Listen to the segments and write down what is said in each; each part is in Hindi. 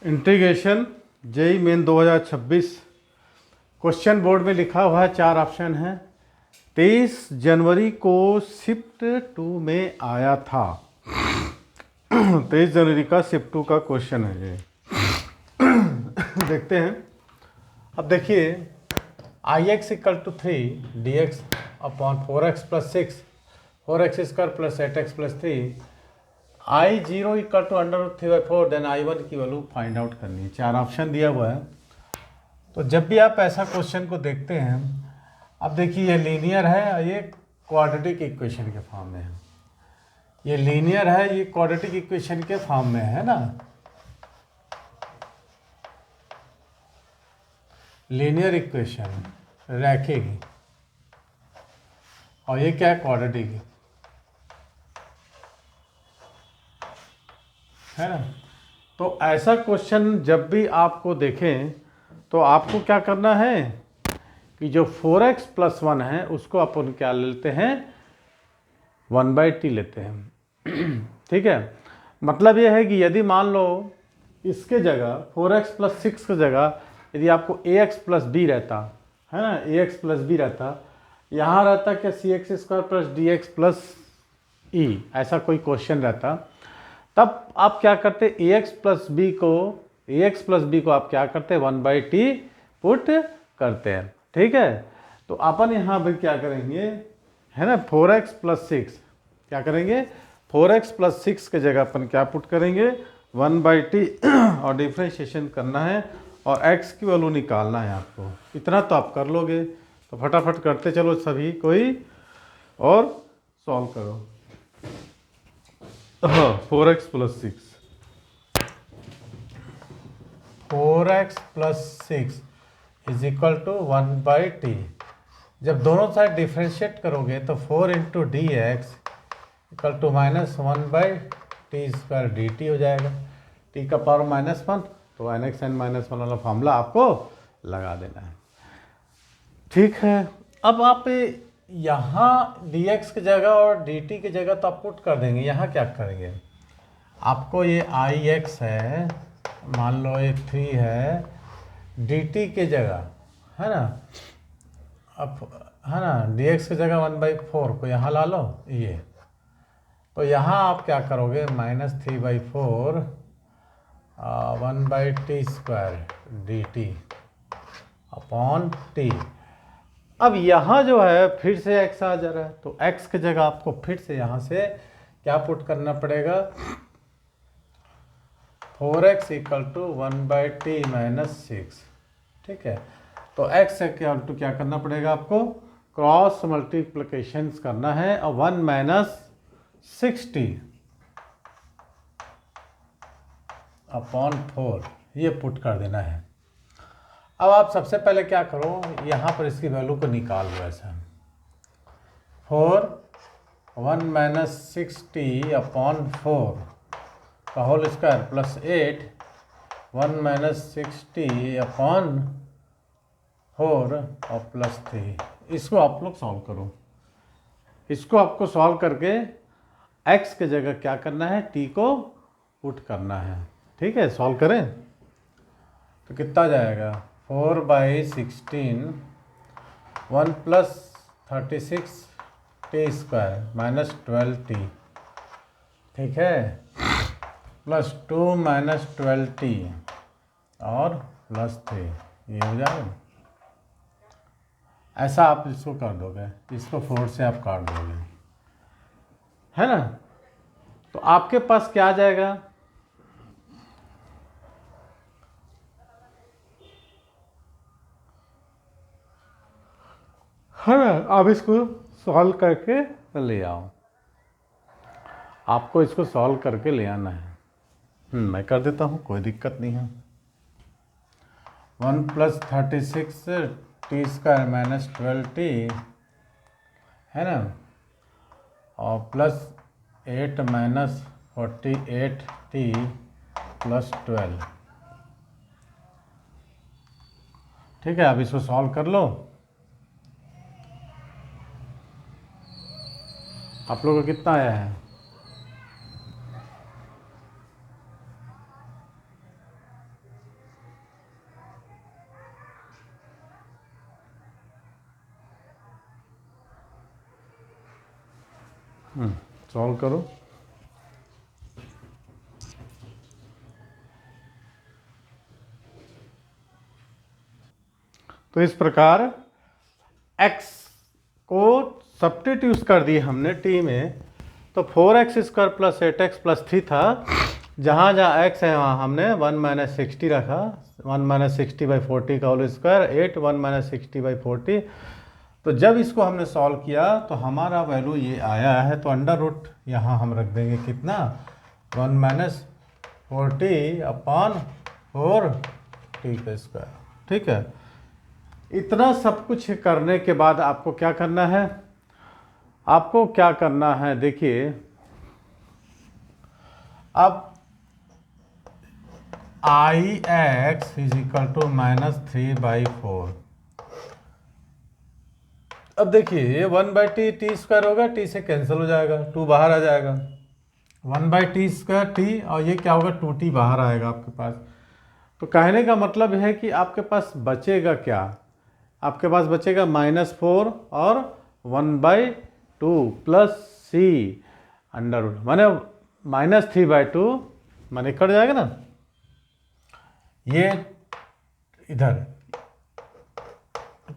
Integration JEE Main 2026 question board में लिखा हुआ है, 4 ऑप्शन है। 23 जनवरी को शिफ्ट 2 में आया था। 23 जनवरी का शिफ्ट 2 का क्वेश्चन है ये। देखते हैं। अब देखिए, I X equal to 3 D X upon 4x plus 6 4x square plus 8x plus 3 I zero equal to √3/4 then I1 की वैल्यू फाइंड आउट करनी है। 4 ऑप्शन दिया हुआ है। तो जब भी आप ऐसा क्वेश्चन को देखते हैं, अब देखिए ये लीनियर है और ये क्वाड्रेटिक इक्वेशन के फॉर्म में है। ये लीनियर है, ये क्वाड्रेटिक इक्वेशन के फॉर्म में है ना। लीनियर इक्वेशन रैखिक, और ये क्या है, क्वाड्रेटिक है ना। तो ऐसा क्वेश्चन जब भी आपको देखें तो आपको क्या करना है कि जो 4x प्लस 1 है उसको अपन क्या लेते हैं, 1/t लेते हैं। ठीक है, मतलब ये है कि यदि मान लो इसके जगह 4x प्लस 6 की जगह यदि आपको ax प्लस बी रहता है ना, ax प्लस बी रहता, यहाँ रहता क्या cx square plus dx plus E, ऐसा कोई क्वेश्चन रहता, तब आप क्या करते, ax प्लस बी को आप क्या करते, 1/t पुट करते हैं। ठीक है, तो अपन यहाँ पर क्या करेंगे है ना, 4x प्लस 6 क्या करेंगे, 4x प्लस 6 के जगह अपन क्या पुट करेंगे, 1/t और डिफ्रेंशिएशन करना है और x की वैल्यू निकालना है आपको। इतना तो आप कर लोगे, तो फटाफट करते चलो सभी कोई और सॉल्व करो। हाँ, 4x plus 6 is equal to 1/t। जब दोनों साइड डिफ्रेंशिएट करोगे तो 4 into d x equal to -1/t² dt हो जाएगा। t का पावर -1, तो n(x(n-1) वाला फॉर्मूला आपको लगा देना है। ठीक है, अब आप यहाँ dx की जगह और dt की जगह तो आप पुट कर देंगे। यहाँ क्या करेंगे, आपको ये ix है, मान लो ये 3 है, dt की जगह है ना, अब है ना dx की जगह 1/4 को यहाँ ला लो ये, तो यहाँ आप क्या करोगे, -3/4 1/t² dt अपॉन t। अब यहाँ जो है फिर से x आ जा रहा है, तो x की जगह आपको फिर से यहाँ से क्या पुट करना पड़ेगा, 4x इक्वल टू 1/t - 6। ठीक है, तो x इक्वल टू क्या करना पड़ेगा आपको, क्रॉस मल्टीप्लिकेशन करना है और 1 - 60 अपॉन 4 ये पुट कर देना है। अब आप सबसे पहले क्या करो, यहाँ पर इसकी वैल्यू को निकाल लो ऐसा, 4 1 - 60 अपॉन 4 का होल स्क्वायर प्लस 8 1 - 60 अपॉन 4 और प्लस 3। इसको आप लोग सॉल्व करो। इसको आपको सॉल्व करके x के जगह क्या करना है, t को पुट करना है। ठीक है, सॉल्व करें तो कितना जाएगा, 4/16 1 + 36t² -12t। ठीक है, प्लस 2 - 12t और प्लस 3, ये हो जाएगा। ऐसा आप इसको कर दोगे, इसको 4 से आप काट दोगे, है ना, तो आपके पास क्या आ जाएगा, है ना। आप इसको सॉल्व करके ले आओ, आपको इसको सॉल्व करके ले आना है। मैं कर देता हूँ, कोई दिक्कत नहीं है। 1 + 36t² -12t है ना, और प्लस 8 - 48t + 12। ठीक है, अब इसको सॉल्व कर लो। आप लोगों को कितना आया है, सॉल्व करो। तो इस प्रकार x को सब्स्टिट्यूट कर दिए हमने t में, तो 4x² प्लस 8x प्लस 3 था। जहाँ जहाँ x है वहाँ हमने 1 - 60 रखा, 1 - 60/40 का होल स्क्वायर 8, 1 - 60/40। तो जब इसको हमने सॉल्व किया तो हमारा वैल्यू ये आया है। तो अंडर रूट यहाँ हम रख देंगे कितना, 1 - 40/4t²। ठीक है। इतना सब कुछ करने के बाद आपको क्या करना है, आपको क्या करना है, देखिए अब ix = -3/4। अब देखिए ये 1/t² होगा, t से कैंसिल हो जाएगा, 2 बाहर आ जाएगा, 1/t² t, और ये क्या होगा, 2t बाहर आएगा आपके पास। तो कहने का मतलब है कि आपके पास बचेगा क्या, आपके पास बचेगा -4 और 1/2 प्लस c अंडर रूट, माने -3/2 माने कट जाएगा ना, ये इधर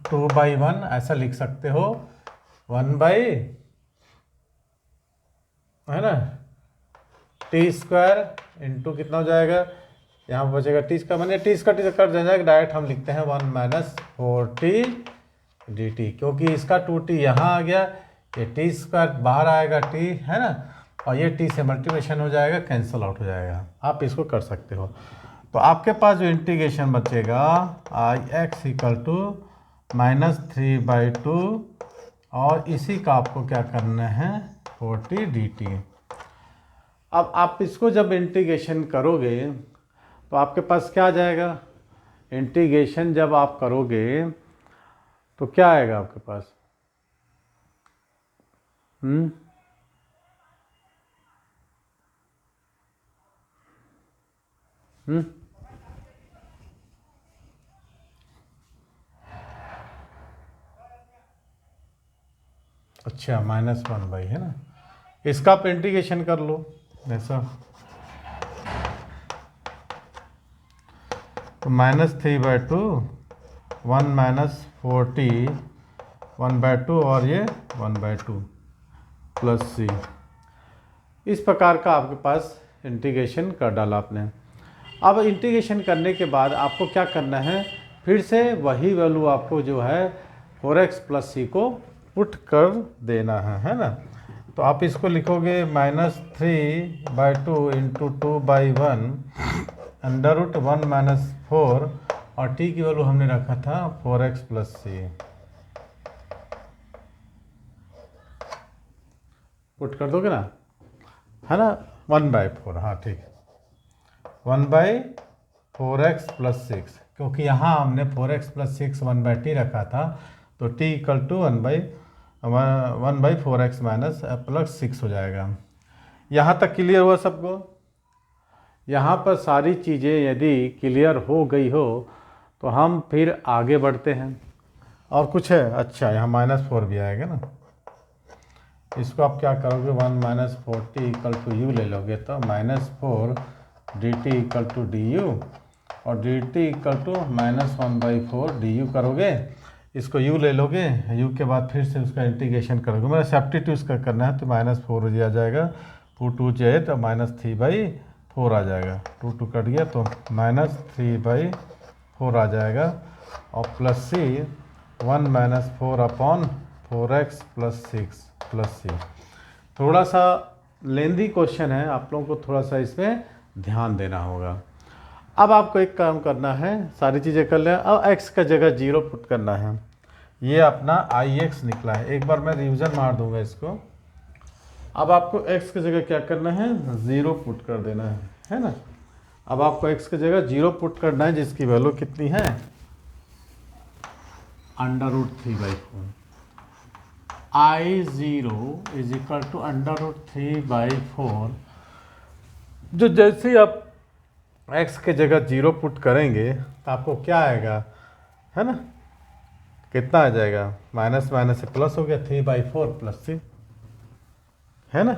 2/1 ऐसा लिख सकते हो, 1 है ना t² इंटू कितना हो जाएगा, यहाँ पर बचेगा t², मैंने t² कट जाएगा, डायरेक्ट हम लिखते हैं 1 - 4t dt, क्योंकि इसका 2t यहाँ आ गया, ये t² बाहर आएगा, t है ना, और ये t से मल्टीप्लिकेशन हो जाएगा, कैंसल आउट हो जाएगा। आप इसको कर सकते हो। तो आपके पास जो इंटीग्रेशन बचेगा ix = -3/2, और इसी का आपको क्या करना है, 40 dt। अब आप इसको जब इंटीग्रेशन करोगे तो आपके पास क्या आ जाएगा, इंटीग्रेशन जब आप करोगे तो क्या आएगा आपके पास, अच्छा -1/, है ना, इसका आप इंटीग्रेशन कर लो ऐसा, तो -3/2, 1 - 40, 1/2 और ये 1/2 प्लस c। इस प्रकार का आपके पास इंटीग्रेशन कर डाला आपने। अब इंटीग्रेशन करने के बाद आपको क्या करना है, फिर से वही वैल्यू आपको जो है 4x प्लस c को पुट कर देना है ना। तो आप इसको लिखोगे -3/2 इंटू 2/1 अंडर रूट 1 - 4, और t की वैल्यू हमने रखा था 4x प्लस c, पुट कर दोगे ना, है ना, 1/4, हाँ ठीक है, 1/4x प्लस 6, क्योंकि यहाँ हमने 4x प्लस 6 1/t रखा था, तो t = 1/4x माइनस प्लस 6 हो जाएगा। यहाँ तक क्लियर हुआ सबको? यहाँ पर सारी चीज़ें यदि क्लियर हो गई हो तो हम फिर आगे बढ़ते हैं। और कुछ है? अच्छा, यहाँ -4 भी आएगा ना, इसको आप क्या करोगे, 1 - 40 = u ले लोगे, तो -4 dt = du, और dt = -1/4 du करोगे, इसको u ले लोगे, u के बाद फिर से उसका इंटीग्रेशन करोगे, मेरा सब्स्टिट्यूट का करना है, तो -4 आ जाएगा, 2 2 जाए तो -3/4 आ जाएगा, 2 2 कट गया तो -3/4 आ जाएगा, और plus c 1 - 4/4x plus 6 plus c। थोड़ा सा लेंदी क्वेश्चन है, आप लोगों को थोड़ा सा इसमें ध्यान देना होगा। अब आपको एक काम करना है, सारी चीज़ें कर लें, अब x का जगह 0 पुट करना है। ये अपना ix निकला है, एक बार मैं रिवीजन मार दूंगा इसको। अब आपको x की जगह क्या करना है, 0 पुट कर देना है ना। अब आपको x की जगह 0 पुट करना है, जिसकी वैल्यू कितनी है, √3/4। I0 = √3/4। जो जैसे ही आप x के जगह 0 पुट करेंगे तो आपको क्या आएगा, है ना, कितना आ जाएगा, माइनस माइनस से प्लस हो गया, 3/4 प्लस 3, है ना।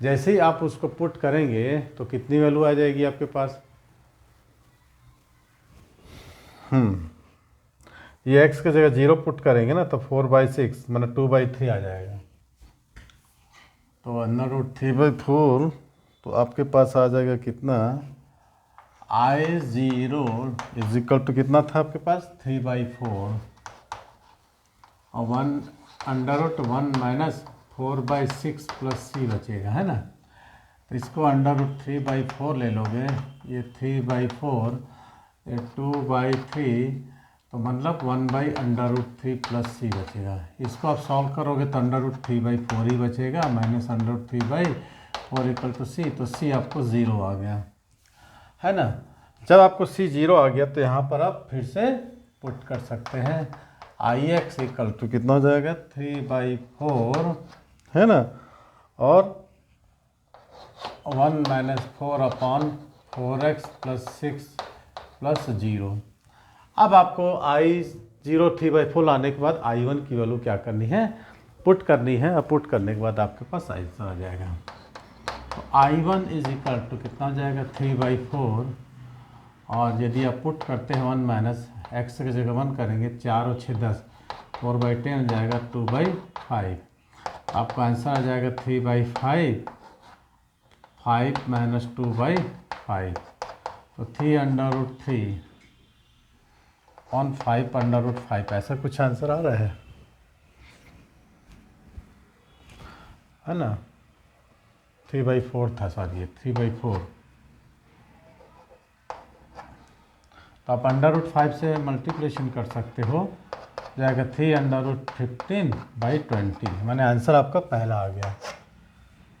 जैसे ही आप उसको पुट करेंगे तो कितनी वैल्यू आ जाएगी आपके पास, ये x की जगह 0 पुट करेंगे ना तो 4/6 मतलब 2/3 आ जाएगा। तो √3/4 तो आपके पास आ जाएगा कितना, I0 इज इक्वल टू कितना था आपके पास 3/4 और 1 माइनस 4/6 प्लस c बचेगा, है ना। तो इसको √3/4 ले लोगे, ये 3/4 ये 2/3 तो मतलब 1/√3 प्लस c बचेगा। इसको आप सॉल्व करोगे तो √3/4 ही बचेगा माइनस √3/4 इक्वल टू c, तो c आपको 0 आ गया, है ना। जब आपको c 0 आ गया तो यहाँ पर आप फिर से पुट कर सकते हैं, Ix इक्वल टू कितना हो जाएगा 3/4, है ना, और 1 माइनस 4/4x प्लस 6 प्लस 0। अब आपको I0 3/4 लाने के बाद I1 की वैल्यू क्या करनी है, पुट करनी है, और पुट करने के बाद आपके पास आंसर आ जाएगा। तो I1 इज इक्वल टू कितना हो जाएगा 3/4, और यदि आप पुट करते हैं 1 माइनस x की जगह 1 करेंगे, 4 और 6 10, 4/10 आ जाएगा 2/5। आपका आंसर आ जाएगा 3/5, 5 माइनस 2/5, तो 3√3 ऑन 5√5 ऐसा कुछ आंसर आ रहा है ना। 3/4 था, सॉरी 3/4। तो आप √5 से मल्टीप्लिकेशन कर सकते हो, जाएगा 3√15/20, माने आंसर आपका पहला आ गया।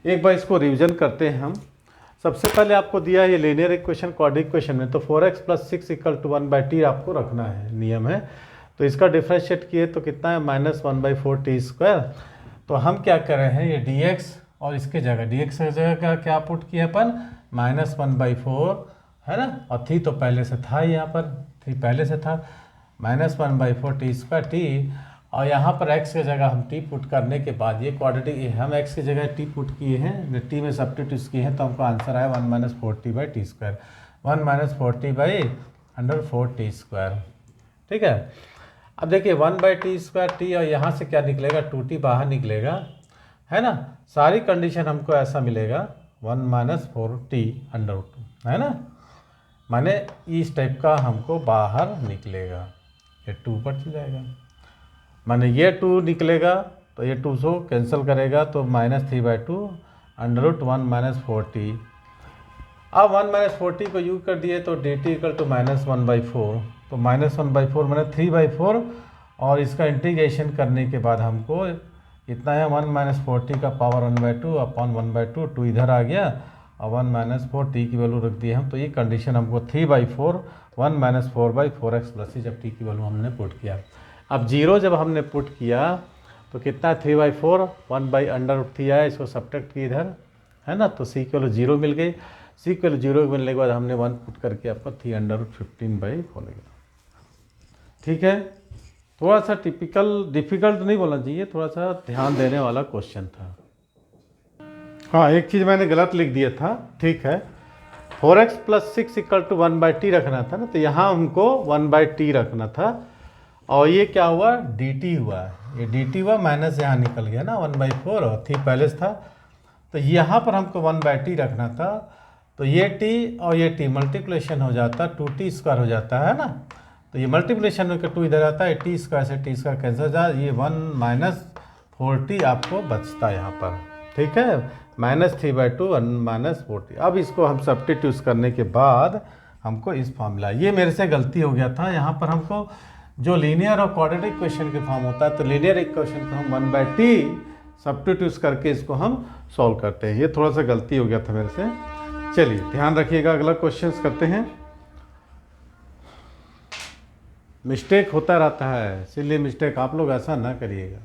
एक बार इसको रिवीजन करते हैं हम। सबसे पहले आपको दिया है ये लीनियर इक्वेशन क्वाड्रेटिक इक्वेशन में, तो 4x plus 6 equal to 1/t आपको रखना है, नियम है। तो इसका डिफ्रेंशिएट किए तो कितना है माइनस 1/4t²। तो हम क्या कर रहे हैं, ये dx और इसके जगह dx की जगह क्या पुट किया अपन, माइनस 1/4, है ना, और थी तो पहले से था, यहाँ पर थी पहले से था, माइनस 1/4t²t, और यहाँ पर x की जगह हम t पुट करने के बाद ये क्वाड्रेटिक, हम x की जगह t पुट किए हैं, t में सब्स्टिट्यूट किए हैं, तो हमको आंसर आया 1 माइनस 4t/t², 1 माइनस 4t/4t²। ठीक है। अब देखिए 1/t²t और यहाँ से क्या निकलेगा 2t बाहर निकलेगा, है ना। सारी कंडीशन हमको ऐसा मिलेगा 1 माइनस 4t√2, है ना, माने इस टाइप का हमको बाहर निकलेगा, ये 2 पर चल जाएगा, माने ये 2 निकलेगा तो ये 2 से कैंसिल करेगा तो माइनस 3/2 √1 माइनस 4t। अब 1 माइनस 4t को यूज कर दिए तो dt इक्वल टू माइनस 1/4, तो माइनस 1/4 मैंने 3/4, और इसका इंटीग्रेशन करने के बाद हमको इतना है 1 माइनस 4t का पावर 1/2 अपॉन 1/2, 2 इधर आ गया और 1 माइनस 4t की वैल्यू रख दी हम, तो ये कंडीशन हमको 3/4 1 माइनस 4/4x प्लस c, जब t की वैल्यू हमने पुट किया। अब 0 जब हमने पुट किया तो कितना 3/4 1/√3 आया, इसको सब्ट्रैक्ट किया इधर, है ना, तो c की वैल्यू 0 मिल गई। c की वैल्यू 0 मिलने के बाद हमने 1 पुट करके आपको 3√15/4 मिला। ठीक है, थोड़ा सा डिफिकल्ट नहीं बोलना चाहिए, थोड़ा सा ध्यान देने वाला क्वेश्चन था। हाँ, एक चीज़ मैंने गलत लिख दिया था, ठीक है, 4x plus 6 equal to 1/t रखना था ना, तो यहाँ हमको 1/t रखना था, और ये क्या हुआ dt हुआ, ये dt हुआ माइनस यहाँ निकल गया ना 1/4, और थी पहले से था, तो यहाँ पर हमको 1/t रखना था, तो ये t और ये t मल्टीप्लिकेशन हो जाता 2t² हो जाता है ना, तो ये मल्टीप्लिकेशन होकर 2 इधर आता है, t² से t² कैंसिल हो जाए, ये 1 माइनस 4t आपको बचता है यहाँ पर। ठीक है, माइनस 3/2 1 माइनस 4t। अब इसको हम सब्स्टिट्यूट करने के बाद हमको इस फॉर्मूला, ये मेरे से गलती हो गया था, यहाँ पर हमको जो लीनियर और क्वाड्रेटिक इक्वेशन के फॉर्म होता है, तो लीनियर इक्वेशन को हम 1/t सब्स्टिट्यूट करके इसको हम सॉल्व करते हैं, ये थोड़ा सा गलती हो गया था मेरे से। चलिए ध्यान रखिएगा, अगला क्वेश्चन करते हैं। मिस्टेक होता रहता है, इसलिए मिस्टेक आप लोग ऐसा ना करिएगा।